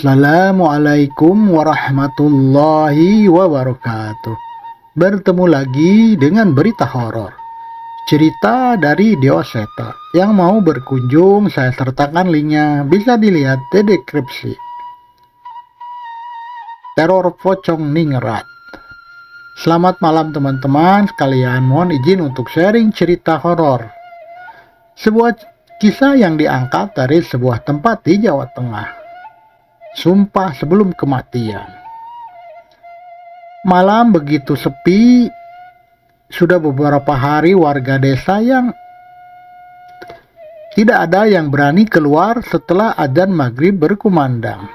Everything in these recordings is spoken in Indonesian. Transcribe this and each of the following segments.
Assalamualaikum warahmatullahi wabarakatuh. Bertemu lagi dengan berita horor. Cerita dari Deoseta. Yang mau berkunjung saya sertakan linknya, bisa dilihat di deskripsi. Teror pocong ningrat. Selamat malam teman-teman sekalian, mohon izin untuk sharing cerita horor. Sebuah kisah yang diangkat dari sebuah tempat di Jawa Tengah. Sumpah sebelum kematian. Malam begitu sepi, sudah beberapa hari warga desa yang tidak ada yang berani keluar setelah adzan maghrib berkumandang.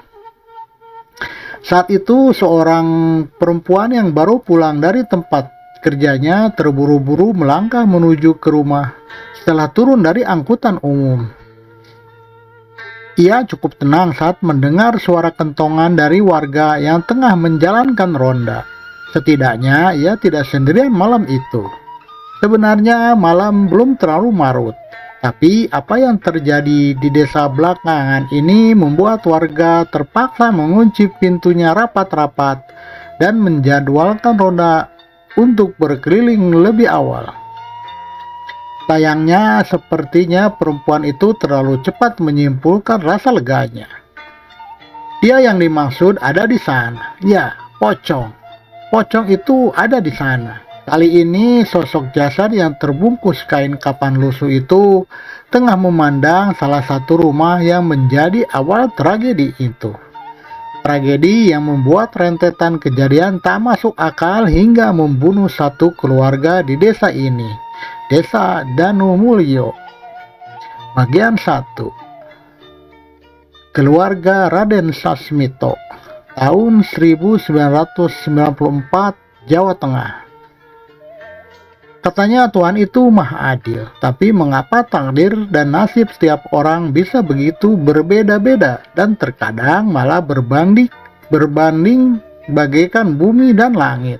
Saat itu seorang perempuan yang baru pulang dari tempat kerjanya terburu-buru melangkah menuju ke rumah setelah turun dari angkutan umum. Ia cukup tenang saat mendengar suara kentongan dari warga yang tengah menjalankan ronda. Setidaknya ia tidak sendirian malam itu. Sebenarnya malam belum terlalu larut, tapi apa yang terjadi di desa belakangan ini membuat warga terpaksa mengunci pintunya rapat-rapat dan menjadwalkan ronda untuk berkeliling lebih awal. Sayangnya, sepertinya perempuan itu terlalu cepat menyimpulkan rasa leganya. Dia yang dimaksud ada di sana. Ya, pocong. Pocong itu ada di sana. Kali ini sosok jasad yang terbungkus kain kapan lusuh itu tengah memandang salah satu rumah yang menjadi awal tragedi itu. Tragedi yang membuat rentetan kejadian tak masuk akal hingga membunuh satu keluarga di desa ini. Desa Danomulyo. Bagian 1. Keluarga Raden Sasmito. Tahun 1994, Jawa Tengah. Katanya Tuhan itu maha adil, tapi mengapa takdir dan nasib setiap orang bisa begitu berbeda-beda dan terkadang malah berbanding bagaikan bumi dan langit.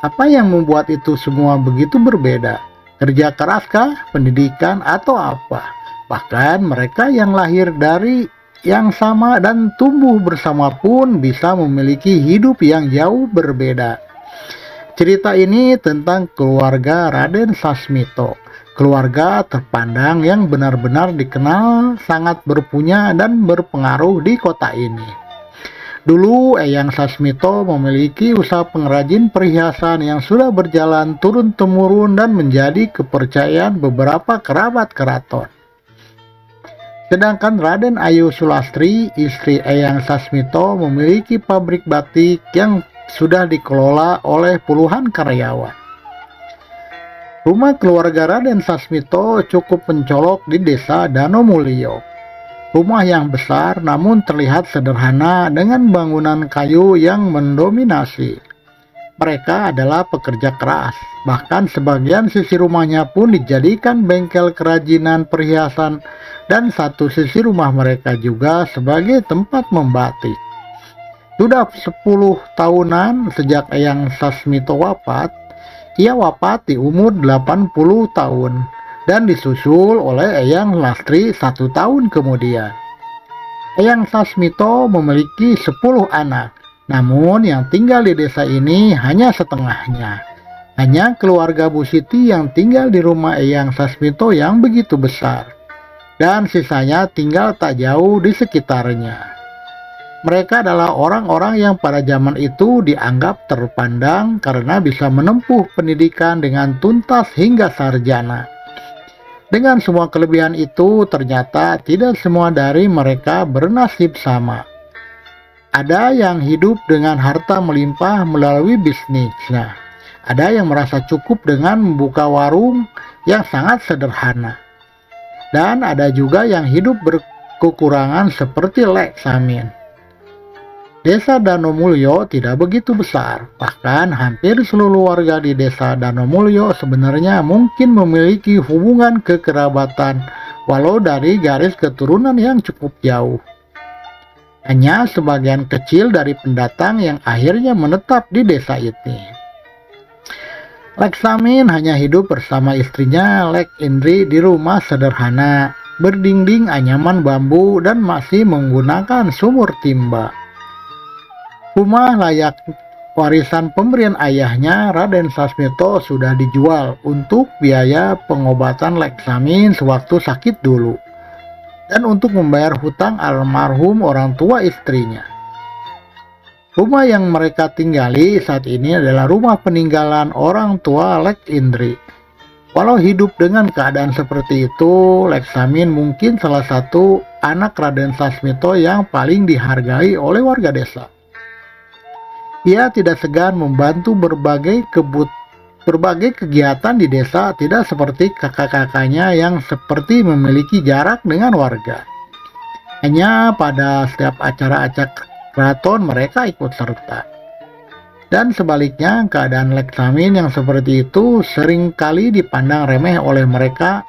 Apa yang membuat itu semua begitu berbeda? Kerja keraskah, pendidikan, atau apa? Bahkan mereka yang lahir dari yang sama dan tumbuh bersama pun bisa memiliki hidup yang jauh berbeda. Cerita ini tentang keluarga Raden Sasmito, keluarga terpandang yang benar-benar dikenal sangat berpunya dan berpengaruh di kota ini. Dulu Eyang Sasmito memiliki usaha pengrajin perhiasan yang sudah berjalan turun-temurun dan menjadi kepercayaan beberapa kerabat keraton. Sedangkan Raden Ayu Sulastri, istri Eyang Sasmito, memiliki pabrik batik yang sudah dikelola oleh puluhan karyawan. Rumah keluarga Raden Sasmito cukup mencolok di desa Danomulyo. Rumah yang besar namun terlihat sederhana dengan bangunan kayu yang mendominasi. Mereka adalah pekerja keras, bahkan sebagian sisi rumahnya pun dijadikan bengkel kerajinan perhiasan dan satu sisi rumah mereka juga sebagai tempat membatik. Sudah 10 tahunan sejak Eyang Sasmito wafat. Ia wafat di umur 80 tahun. Dan disusul oleh Eyang Lastri 1 tahun kemudian. Eyang Sasmito memiliki 10 anak, namun yang tinggal di desa ini hanya setengahnya. Hanya keluarga Bu Siti yang tinggal di rumah Eyang Sasmito yang begitu besar, dan sisanya tinggal tak jauh di sekitarnya. Mereka adalah orang-orang yang pada zaman itu dianggap terpandang karena bisa menempuh pendidikan dengan tuntas hingga sarjana. Dengan semua kelebihan itu, ternyata tidak semua dari mereka bernasib sama. Ada yang hidup dengan harta melimpah melalui bisnisnya. Ada yang merasa cukup dengan membuka warung yang sangat sederhana. Dan ada juga yang hidup berkekurangan seperti Lek Samin. Desa Danomulyo tidak begitu besar, bahkan hampir seluruh warga di desa Danomulyo sebenarnya mungkin memiliki hubungan kekerabatan walau dari garis keturunan yang cukup jauh. Hanya sebagian kecil dari pendatang yang akhirnya menetap di desa itu. Lek Samin hanya hidup bersama istrinya Lek Indri di rumah sederhana berdinding anyaman bambu dan masih menggunakan sumur timba. Rumah layak warisan pemberian ayahnya, Raden Sasmito, sudah dijual untuk biaya pengobatan Leksamin sewaktu sakit dulu, dan untuk membayar hutang almarhum orang tua istrinya. Rumah yang mereka tinggali saat ini adalah rumah peninggalan orang tua Lek Indri. Walau hidup dengan keadaan seperti itu, Leksamin mungkin salah satu anak Raden Sasmito yang paling dihargai oleh warga desa. Ia tidak segan membantu berbagai kegiatan di desa, tidak seperti kakak-kakaknya yang seperti memiliki jarak dengan warga. Hanya pada setiap acara-acara keraton mereka ikut serta. Dan sebaliknya, keadaan Leksamin yang seperti itu seringkali dipandang remeh oleh mereka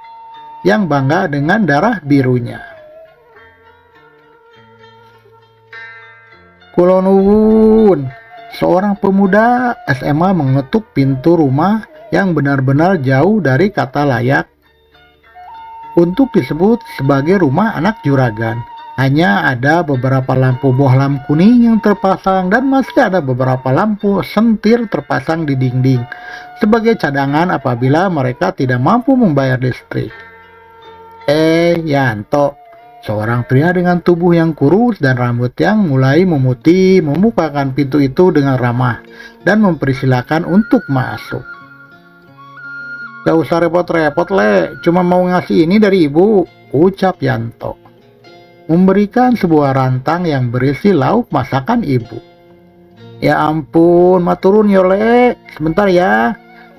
yang bangga dengan darah birunya. Kula nuwun, seorang pemuda SMA mengetuk pintu rumah yang benar-benar jauh dari kata layak untuk disebut sebagai rumah anak juragan. Hanya ada beberapa lampu bohlam kuning yang terpasang dan masih ada beberapa lampu sentir terpasang di dinding sebagai cadangan apabila mereka tidak mampu membayar listrik. Yanto, seorang pria dengan tubuh yang kurus dan rambut yang mulai memutih, membukakan pintu itu dengan ramah dan mempersilahkan untuk masuk. "Gak usah repot-repot, Le, cuma mau ngasih ini dari ibu," ucap Yanto, memberikan sebuah rantang yang berisi lauk masakan ibu. "Ya ampun, maturun yo, Le, sebentar ya."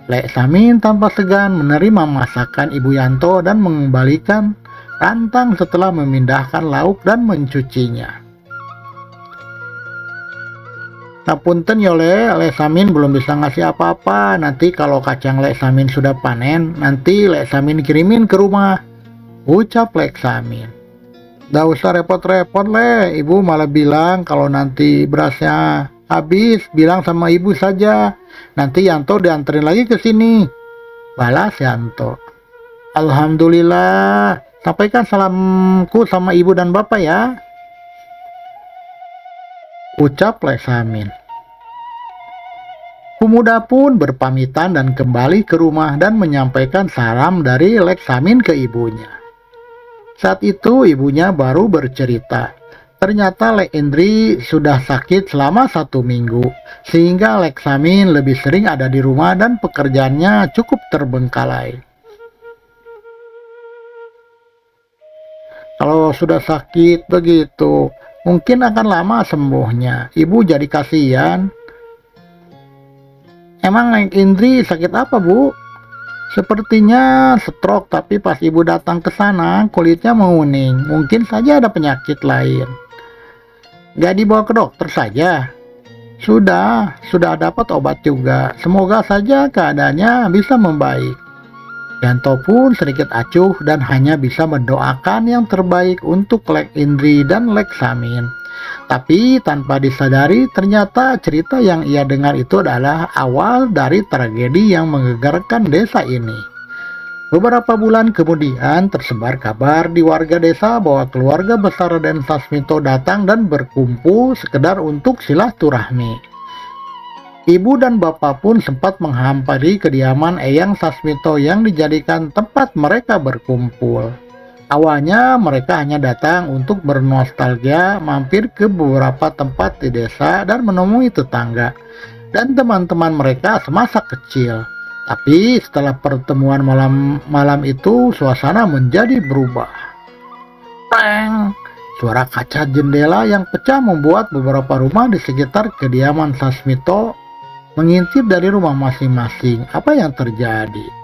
Leksamin tanpa segan menerima masakan ibu Yanto dan mengembalikan rantang setelah memindahkan lauk dan mencucinya. "Ngapunten yo, Le, Leksamin belum bisa ngasih apa-apa. Nanti kalau kacang Leksamin sudah panen, nanti Leksamin kirimin ke rumah," ucap Leksamin. "Gak usah repot-repot, Le, ibu malah bilang kalau nanti berasnya habis, bilang sama ibu saja. Nanti Yanto dianterin lagi ke sini," balas Yanto. "Alhamdulillah, sampaikan salamku sama ibu dan bapak ya," ucap Leksamin. Pemuda pun berpamitan dan kembali ke rumah dan menyampaikan salam dari Leksamin ke ibunya. Saat itu ibunya baru bercerita, ternyata Lek Indri sudah sakit selama 1 minggu, sehingga Leksamin lebih sering ada di rumah dan pekerjaannya cukup terbengkalai. Kalau sudah sakit begitu, mungkin akan lama sembuhnya. Ibu jadi kasihan. "Emang Lek Indri sakit apa, Bu?" "Sepertinya stroke, tapi pas ibu datang ke sana kulitnya menguning. Mungkin saja ada penyakit lain." "Gak dibawa ke dokter saja?" Sudah dapat obat juga. Semoga saja keadaannya bisa membaik." Yanto pun sedikit acuh dan hanya bisa mendoakan yang terbaik untuk Lek Indri dan Leksamin. Tapi tanpa disadari, ternyata cerita yang ia dengar itu adalah awal dari tragedi yang menggegarkan desa ini. Beberapa bulan kemudian tersebar kabar di warga desa bahwa keluarga besar Raden Sasmito datang dan berkumpul sekedar untuk silaturahmi. Ibu dan bapak pun sempat menghampiri kediaman Eyang Sasmito yang dijadikan tempat mereka berkumpul. Awalnya mereka hanya datang untuk bernostalgia, mampir ke beberapa tempat di desa dan menemui tetangga dan teman-teman mereka semasa kecil. Tapi setelah pertemuan malam itu, suasana menjadi berubah. Preng! Suara kaca jendela yang pecah membuat beberapa rumah di sekitar kediaman Sasmito mengintip dari rumah masing-masing apa yang terjadi.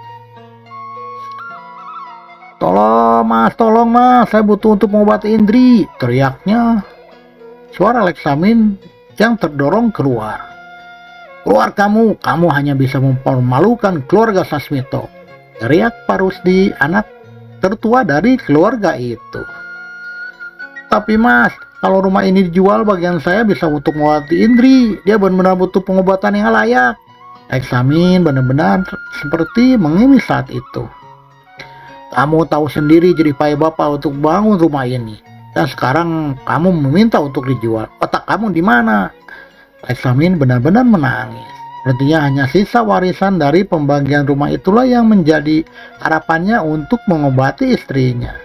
Tolong mas, saya butuh untuk mengobati Indri," teriaknya. Suara Leksamin yang terdorong keluar. "Keluar kamu hanya bisa mempermalukan keluarga Sasmito," teriak Pak Rusdi, anak tertua dari keluarga itu. "Tapi mas, kalau rumah ini dijual, bagian saya bisa untuk mengobati Indri. Dia benar-benar butuh pengobatan yang layak." Leksamin benar-benar seperti mengemis saat itu. Kamu tahu sendiri jerih payah Bapak untuk bangun rumah ini. Dan sekarang kamu meminta untuk dijual. Otak kamu di mana? Lek Samin benar-benar menangis. Sepertinya hanya sisa warisan dari pembagian rumah itulah yang menjadi harapannya untuk mengobati istrinya.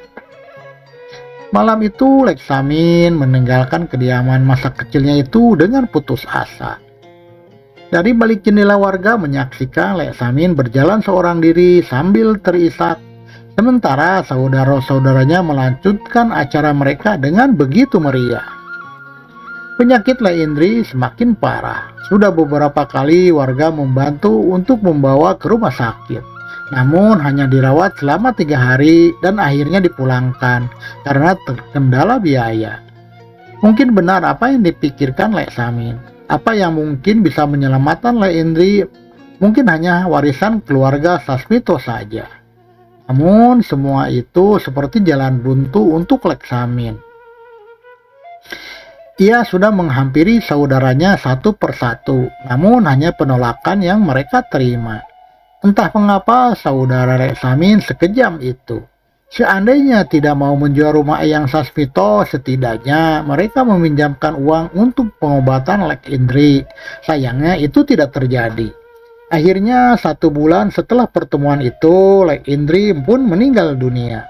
Malam itu Lek Samin meninggalkan kediaman masa kecilnya itu dengan putus asa. Dari balik jendela warga menyaksikan Lek Samin berjalan seorang diri sambil terisak. Sementara saudara-saudaranya melanjutkan acara mereka dengan begitu meriah. Penyakit Lek Indri semakin parah. Sudah beberapa kali warga membantu untuk membawa ke rumah sakit. Namun hanya dirawat selama 3 hari dan akhirnya dipulangkan karena terkendala biaya. Mungkin benar apa yang dipikirkan Lek Samin. Apa yang mungkin bisa menyelamatkan Lek Indri mungkin hanya warisan keluarga Sasmito saja. Namun semua itu seperti jalan buntu untuk Lek Samin. Ia sudah menghampiri saudaranya satu persatu, namun hanya penolakan yang mereka terima. Entah mengapa saudara Lek Samin sekejam itu. Seandainya tidak mau menjual rumah Eyang Sasmito, setidaknya mereka meminjamkan uang untuk pengobatan Lek Indri. Sayangnya itu tidak terjadi. Akhirnya 1 bulan setelah pertemuan itu, Lek Indri pun meninggal dunia.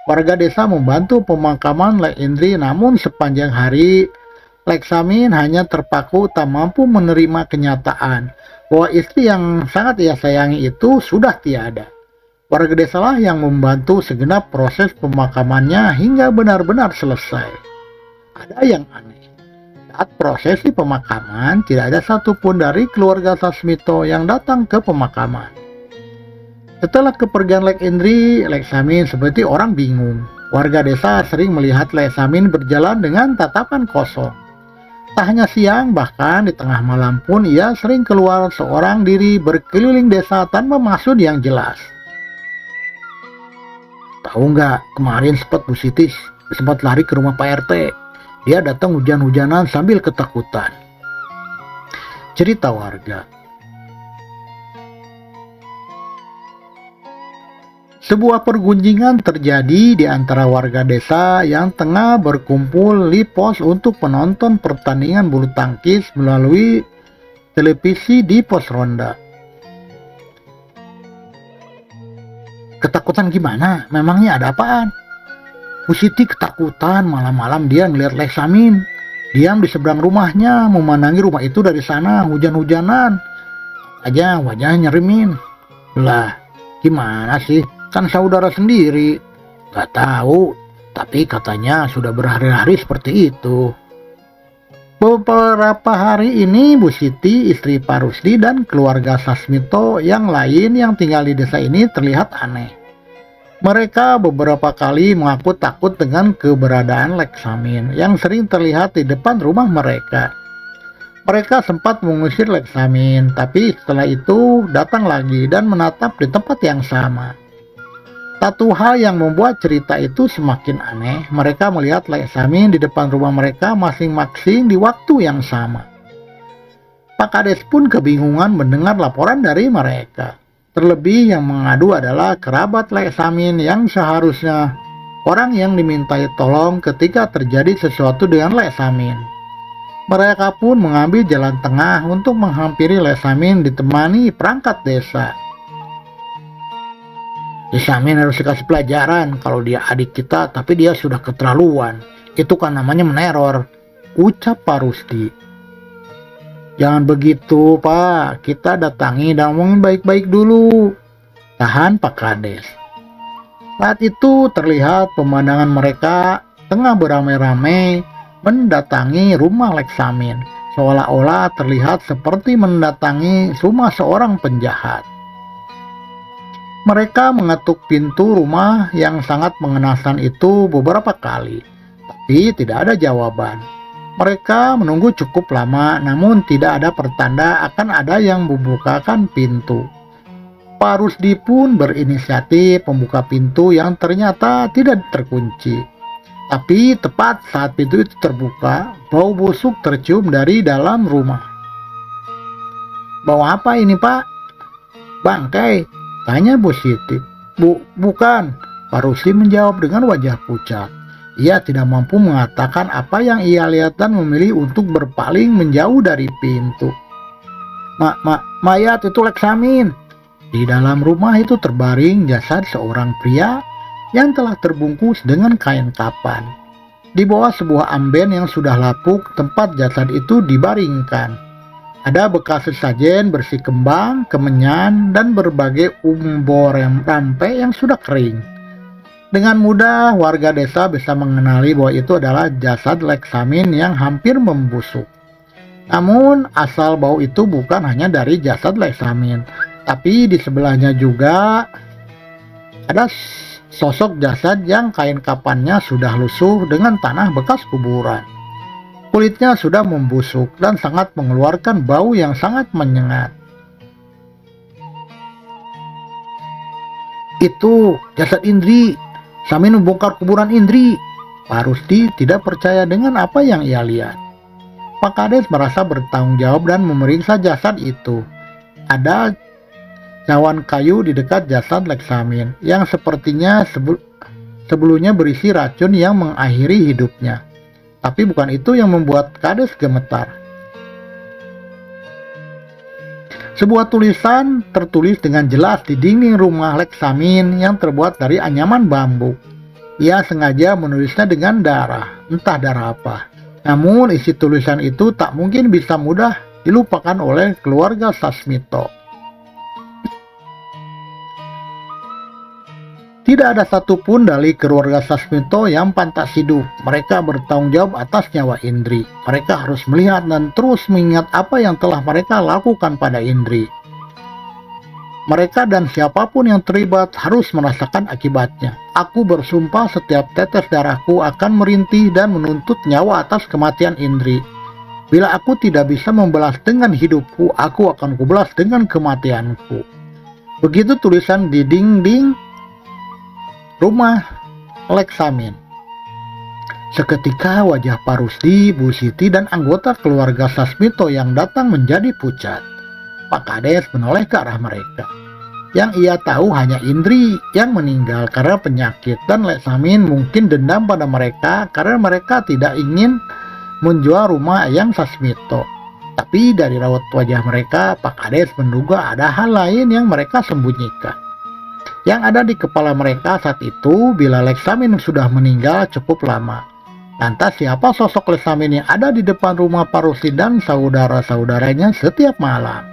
Warga desa membantu pemakaman Lek Indri, namun sepanjang hari Lek Samin hanya terpaku tak mampu menerima kenyataan bahwa istri yang sangat ia sayangi itu sudah tiada. Warga desalah yang membantu segenap proses pemakamannya hingga benar-benar selesai. Ada yang aneh. Saat prosesi pemakaman, tidak ada satupun dari keluarga Sasmito yang datang ke pemakaman. Setelah kepergian Lek Indri, Lek Samin seperti orang bingung. Warga desa sering melihat Lek Samin berjalan dengan tatapan kosong. Tak hanya siang, bahkan di tengah malam pun ia sering keluar seorang diri berkeliling desa tanpa maksud yang jelas. Tahu nggak, kemarin sempat Bu Siti sempat lari ke rumah Pak RT. Dia datang hujan-hujanan sambil ketakutan. Cerita warga. Sebuah pergunjingan terjadi di antara warga desa yang tengah berkumpul di pos untuk menonton pertandingan bulu tangkis melalui televisi di pos ronda. Ketakutan gimana? Memangnya ada apaan? Bu Siti ketakutan, malam-malam dia ngeliat Lek Samin diam di seberang rumahnya, memandangi rumah itu dari sana, hujan-hujanan aja, wajahnya nyerimin. Lah, gimana sih? Kan saudara sendiri. Gak tahu, tapi katanya sudah berhari-hari seperti itu. Beberapa hari ini Bu Siti, istri Pak Rusdi dan keluarga Sasmito yang lain yang tinggal di desa ini terlihat aneh. Mereka beberapa kali mengaku takut dengan keberadaan Lek Samin yang sering terlihat di depan rumah mereka. Mereka sempat mengusir Lek Samin, tapi setelah itu datang lagi dan menatap di tempat yang sama. Satu hal yang membuat cerita itu semakin aneh, mereka melihat Lek Samin di depan rumah mereka masing-masing di waktu yang sama. Pak Kades pun kebingungan mendengar laporan dari mereka. Terlebih yang mengadu adalah kerabat Lek Samin yang seharusnya orang yang dimintai tolong ketika terjadi sesuatu dengan Lek Samin. Mereka pun mengambil jalan tengah untuk menghampiri Lek Samin ditemani perangkat desa. Lek Samin harus dikasih pelajaran, kalau dia adik kita tapi dia sudah keterlaluan. Itu kan namanya meneror, ucap Pak Rusdi. Jangan begitu Pak, kita datangi dan ngomongin baik-baik dulu, tahan Pak Kades. Saat itu terlihat pemandangan mereka tengah beramai-ramai mendatangi rumah Lek Samin, seolah-olah terlihat seperti mendatangi rumah seorang penjahat. Mereka mengetuk pintu rumah yang sangat mengenaskan itu beberapa kali, tapi tidak ada jawaban. Mereka menunggu cukup lama, namun tidak ada pertanda akan ada yang membukakan pintu. Pak Rusdi pun berinisiatif membuka pintu yang ternyata tidak terkunci. Tapi tepat saat pintu itu terbuka, bau busuk tercium dari dalam rumah. Bau apa ini Pak? Bangkai, tanya Bu Siti. Bukan, Pak Rusli menjawab dengan wajah pucat. Ia tidak mampu mengatakan apa yang ia lihat dan memilih untuk berpaling menjauh dari pintu. Mayat itu Leksamin. Di dalam rumah itu terbaring jasad seorang pria yang telah terbungkus dengan kain kapan. Di bawah sebuah amben yang sudah lapuk, tempat jasad itu dibaringkan. Ada bekas sesajen bersih kembang, kemenyan, dan berbagai umbo rampe yang sudah kering. Dengan mudah warga desa bisa mengenali bahwa itu adalah jasad Leksamin yang hampir membusuk. Namun asal bau itu bukan hanya dari jasad Leksamin, tapi di sebelahnya juga ada sosok jasad yang kain kapannya sudah lusuh dengan tanah bekas kuburan. Kulitnya sudah membusuk dan sangat mengeluarkan bau yang sangat menyengat. Itu jasad Indri. Samin membongkar kuburan Indri. Pak Rusdi tidak percaya dengan apa yang ia lihat. Pak Kades merasa bertanggung jawab dan memeriksa jasad itu. Ada cawan kayu di dekat jasad Leksamin yang sepertinya sebelumnya berisi racun yang mengakhiri hidupnya. Tapi bukan itu yang membuat Kades gemetar. Sebuah tulisan tertulis dengan jelas di dinding rumah Leksamin yang terbuat dari anyaman bambu. Ia sengaja menulisnya dengan darah, entah darah apa. Namun isi tulisan itu tak mungkin bisa mudah dilupakan oleh keluarga Sasmito. Tidak ada satupun dari keluarga Sasmito yang pantas hidup. Mereka bertanggung jawab atas nyawa Indri. Mereka harus melihat dan terus mengingat apa yang telah mereka lakukan pada Indri. Mereka dan siapapun yang terlibat harus merasakan akibatnya. Aku bersumpah setiap tetes darahku akan merintih dan menuntut nyawa atas kematian Indri. Bila aku tidak bisa membalas dengan hidupku, aku akan kubalas dengan kematianku. Begitu tulisan di dinding rumah Leksamin. Seketika wajah Pak Rusdi, Bu Siti, dan anggota keluarga Sasmito yang datang menjadi pucat. Pak Kades menoleh ke arah mereka. Yang ia tahu hanya Indri yang meninggal karena penyakit, dan Leksamin mungkin dendam pada mereka karena mereka tidak ingin menjual rumah Eyang Sasmito. Tapi dari raut wajah mereka, Pak Kades menduga ada hal lain yang mereka sembunyikan. Yang ada di kepala mereka saat itu, bila Leksamin sudah meninggal cukup lama. Lantas siapa sosok Leksamin yang ada di depan rumah Pak Rusli dan saudara-saudaranya setiap malam?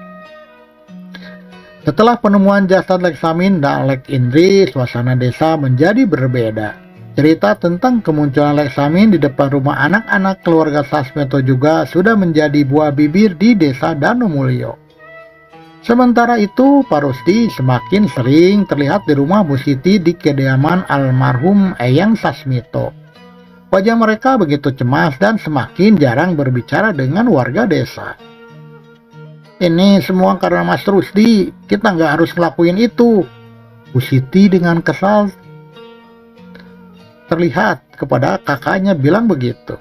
Setelah penemuan jasad Leksamin dan Lek Indri, suasana desa menjadi berbeda. Cerita tentang kemunculan Leksamin di depan rumah anak-anak keluarga Sasmito juga sudah menjadi buah bibir di desa Danomulyo. Sementara itu, Pak Rusdi semakin sering terlihat di rumah Bu Siti di kediaman almarhum Eyang Sasmito. Wajah mereka begitu cemas dan semakin jarang berbicara dengan warga desa. Ini semua karena Mas Rusdi, kita nggak harus ngelakuin itu. Bu Siti dengan kesal terlihat kepada kakaknya bilang begitu.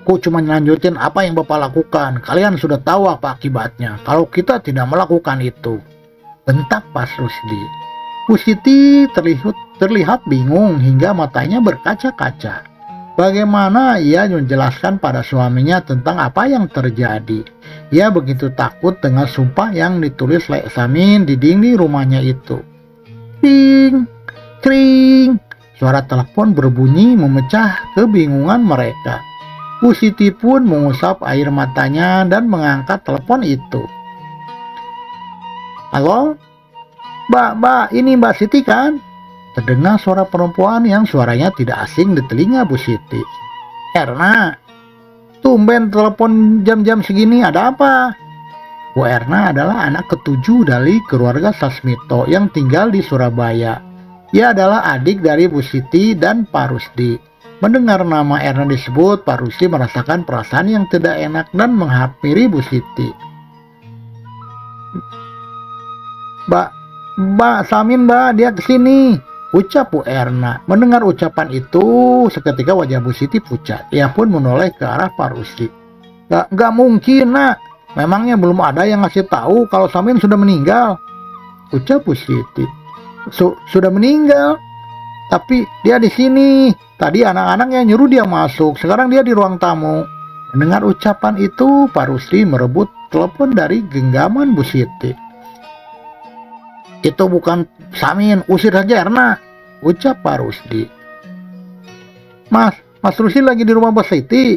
Aku cuma lanjutin apa yang Bapak lakukan. Kalian sudah tahu apa akibatnya kalau kita tidak melakukan itu. Bentak Pak Rusdi. Bu Siti terlihat bingung hingga matanya berkaca-kaca. Bagaimana ia menjelaskan pada suaminya tentang apa yang terjadi. Ia begitu takut dengan sumpah yang ditulis Leksamin di dinding rumahnya itu. Kring, kring. Suara telepon berbunyi memecah kebingungan mereka. Bu Siti pun mengusap air matanya dan mengangkat telepon itu. Halo? Mbak, ini Mbak Siti kan? Terdengar suara perempuan yang suaranya tidak asing di telinga Bu Siti. Erna, tumben telepon jam-jam segini, ada apa? Bu Erna adalah anak ketujuh dari keluarga Sasmito yang tinggal di Surabaya. Ia adalah adik dari Bu Siti dan Pak Rusdi. Mendengar nama Erna disebut, Pak Rusdi merasakan perasaan yang tidak enak dan menghampiri Bu Siti. Mbak Samin, Mbak, dia kesini, ucap Bu Erna. Mendengar ucapan itu, seketika wajah Bu Siti pucat. Ia pun menoleh ke arah Pak Rusdi. Gak mungkin, nak. Memangnya belum ada yang ngasih tahu kalau Samin sudah meninggal? ucap Bu Siti. Sudah meninggal. Tapi dia di sini. Tadi anak-anak yang nyuruh dia masuk. Sekarang dia di ruang tamu. Mendengar ucapan itu, Pak Rusdi merebut telepon dari genggaman Bu Siti. Itu bukan Samin, usir saja Erna, ucap Pak Rusdi. Mas Rusdi lagi di rumah Bos Siti.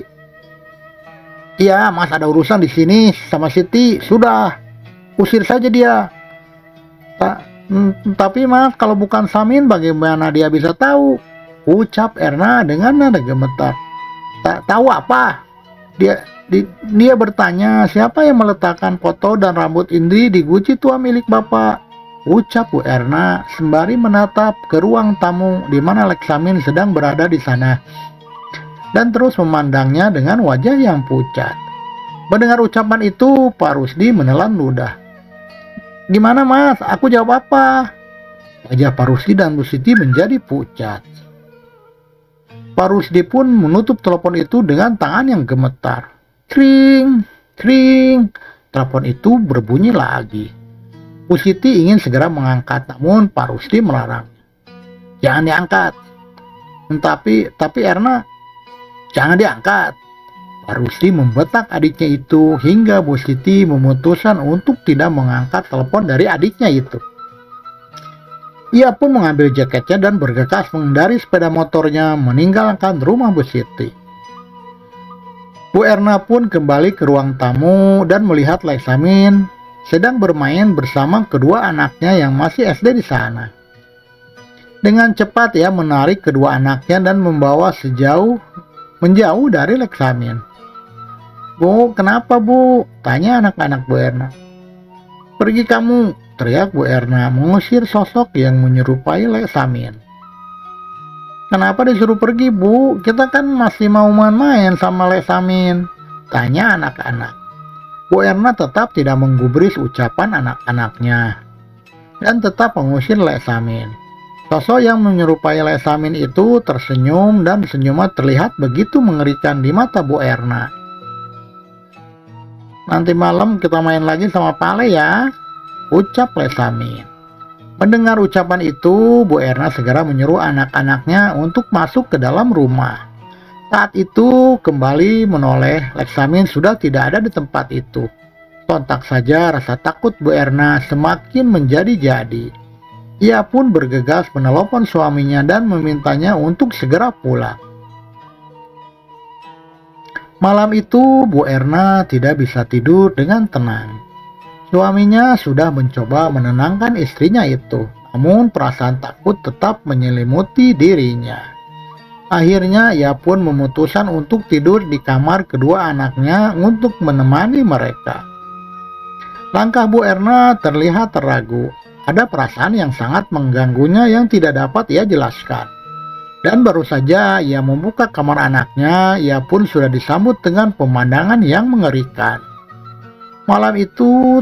Iya, Mas ada urusan di sini sama Siti. Sudah, usir saja dia. Tapi Mas, kalau bukan Samin, bagaimana dia bisa tahu? Ucap Erna dengan nada gemetar. Tak tahu apa? Dia bertanya, siapa yang meletakkan foto dan rambut Indri di guci tua milik Bapak? Ucap Bu Erna sembari menatap ke ruang tamu di mana Leksamin sedang berada di sana, dan terus memandangnya dengan wajah yang pucat. Mendengar ucapan itu, Pak Rusdi menelan ludah. Gimana Mas? Aku jawab apa? Wajah Pak Rusdi dan Bu Siti menjadi pucat. Pak Rusdi pun menutup telepon itu dengan tangan yang gemetar. Kring, kring. Telepon itu berbunyi lagi. Bu Siti ingin segera mengangkat, namun Pak Rusdi melarang. Jangan diangkat. Tapi Erna, jangan diangkat. Pak Rusdi membetak adiknya itu hingga Bu Siti memutuskan untuk tidak mengangkat telepon dari adiknya itu. Ia pun mengambil jaketnya dan bergegas mengendari sepeda motornya meninggalkan rumah Bu Siti. Bu Erna pun kembali ke ruang tamu dan melihat Leksamin sedang bermain bersama kedua anaknya yang masih SD di sana. Dengan cepat ia menarik kedua anaknya dan membawa menjauh dari Leksamin. Bu, kenapa Bu? Tanya anak-anak Bu Erna. Pergi kamu, teriak Bu Erna mengusir sosok yang menyerupai Leksamin. Kenapa disuruh pergi Bu? Kita kan masih mau main sama Leksamin, tanya anak-anak. Bu Erna tetap tidak menggubris ucapan anak-anaknya dan tetap mengusir Leksamin. Sosok yang menyerupai Leksamin itu tersenyum dan senyumnya terlihat begitu mengerikan di mata Bu Erna. Nanti malam kita main lagi sama Pale ya, ucap Leksamin. Mendengar ucapan itu, Bu Erna segera menyuruh anak-anaknya untuk masuk ke dalam rumah. Saat itu kembali menoleh, Leksamin sudah tidak ada di tempat itu. Sontak saja rasa takut Bu Erna semakin menjadi-jadi. Ia pun bergegas menelepon suaminya dan memintanya untuk segera pulang. Malam itu Bu Erna tidak bisa tidur dengan tenang. Suaminya sudah mencoba menenangkan istrinya itu, namun perasaan takut tetap menyelimuti dirinya. Akhirnya ia pun memutuskan untuk tidur di kamar kedua anaknya untuk menemani mereka. Langkah Bu Erna terlihat ragu. Ada perasaan yang sangat mengganggunya yang tidak dapat ia jelaskan. Dan baru saja ia membuka kamar anaknya, ia pun sudah disambut dengan pemandangan yang mengerikan. Malam itu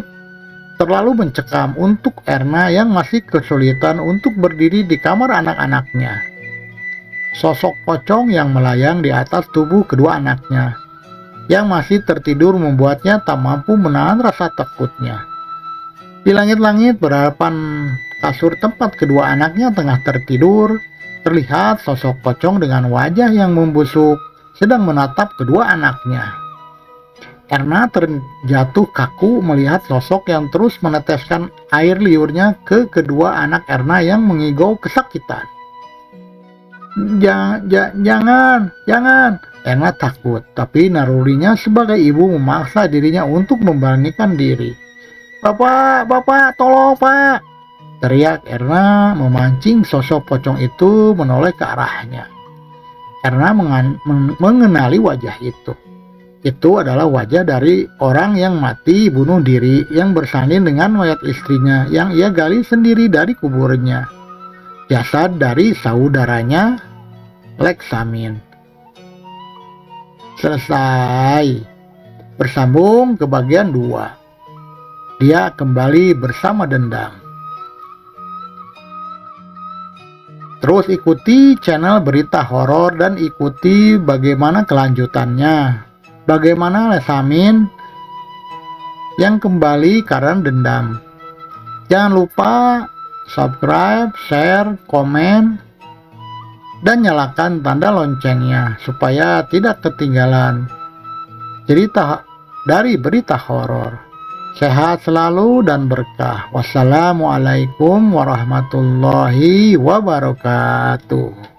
terlalu mencekam untuk Erna yang masih kesulitan untuk berdiri di kamar anak-anaknya. Sosok pocong yang melayang di atas tubuh kedua anaknya, yang masih tertidur membuatnya tak mampu menahan rasa takutnya. Di langit-langit berhadapan kasur tempat kedua anaknya tengah tertidur, terlihat sosok pocong dengan wajah yang membusuk sedang menatap kedua anaknya. Erna terjatuh kaku melihat sosok yang terus meneteskan air liurnya ke kedua anak Erna yang mengigau kesakitan. Jangan. Erna takut, tapi nalurinya sebagai ibu memaksa dirinya untuk memberanikan diri. Bapak, tolong Pak! Teriak Erna memancing sosok pocong itu menoleh ke arahnya. Erna mengenali wajah itu. Itu adalah wajah dari orang yang mati bunuh diri yang bersanding dengan mayat istrinya yang ia gali sendiri dari kuburnya. Jasad dari saudaranya Leksamin. Selesai. Bersambung ke bagian 2. Dia kembali bersama Dendang. Terus ikuti channel Berita Horor dan ikuti bagaimana kelanjutannya. Bagaimana Leksamin yang kembali karena dendam. Jangan lupa subscribe, share, komen, dan nyalakan tanda loncengnya supaya tidak ketinggalan cerita dari berita horor. Sehat selalu dan berkah. Wassalamualaikum warahmatullahi wabarakatuh.